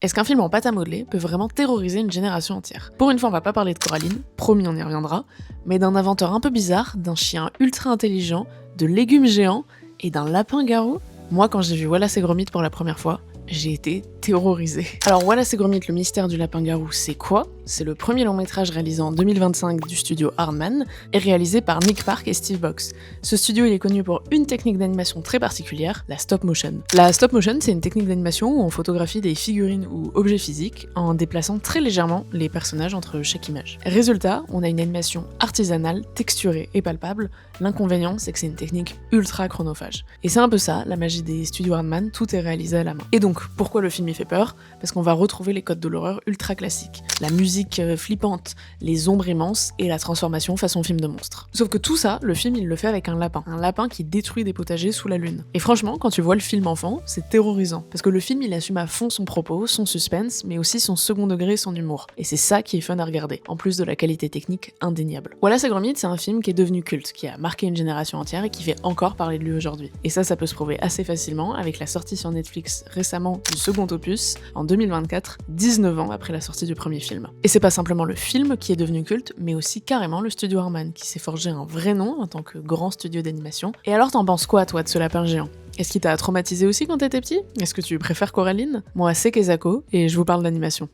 Est-ce qu'un film en pâte à modeler peut vraiment terroriser une génération entière? Pour une fois, on va pas parler de Coraline, promis on y reviendra, mais d'un inventeur un peu bizarre, d'un chien ultra intelligent, de légumes géants et d'un lapin-garou? Moi, quand j'ai vu Wallace et Gromit pour la première fois, j'ai été terrorisée. Alors Wallace et Gromit, le mystère du lapin-garou, c'est quoi? C'est le premier long métrage réalisé en 2025 du studio Aardman et réalisé par Nick Park et Steve Box. Ce studio il est connu pour une technique d'animation très particulière, la stop motion. La stop motion, c'est une technique d'animation où on photographie des figurines ou objets physiques en déplaçant très légèrement les personnages entre chaque image. Résultat, on a une animation artisanale, texturée et palpable. L'inconvénient, c'est que c'est une technique ultra chronophage. Et c'est un peu ça, la magie des studios Aardman, tout est réalisé à la main. Et donc, pourquoi le film il fait peur? Parce qu'on va retrouver les codes de l'horreur ultra classiques. La musique flippante, les ombres immenses et la transformation façon film de monstre. Sauf que tout ça, le film il le fait avec un lapin qui détruit des potagers sous la lune. Et franchement, quand tu vois le film enfant, c'est terrorisant, parce que le film il assume à fond son propos, son suspense, mais aussi son second degré, son humour. Et c'est ça qui est fun à regarder, en plus de la qualité technique indéniable. Wallace et Gromit, c'est un film qui est devenu culte, qui a marqué une génération entière et qui fait encore parler de lui aujourd'hui. Et ça peut se prouver assez facilement avec la sortie sur Netflix récemment du second opus, en 2024, 19 ans après la sortie du premier film. Et c'est pas simplement le film qui est devenu culte, mais aussi carrément le studio Aardman, qui s'est forgé un vrai nom en tant que grand studio d'animation. Et alors t'en penses quoi toi de ce lapin géant? Est-ce qu'il t'a traumatisé aussi quand t'étais petit? Est-ce que tu préfères Coraline? Moi c'est Kezako, et je vous parle d'animation.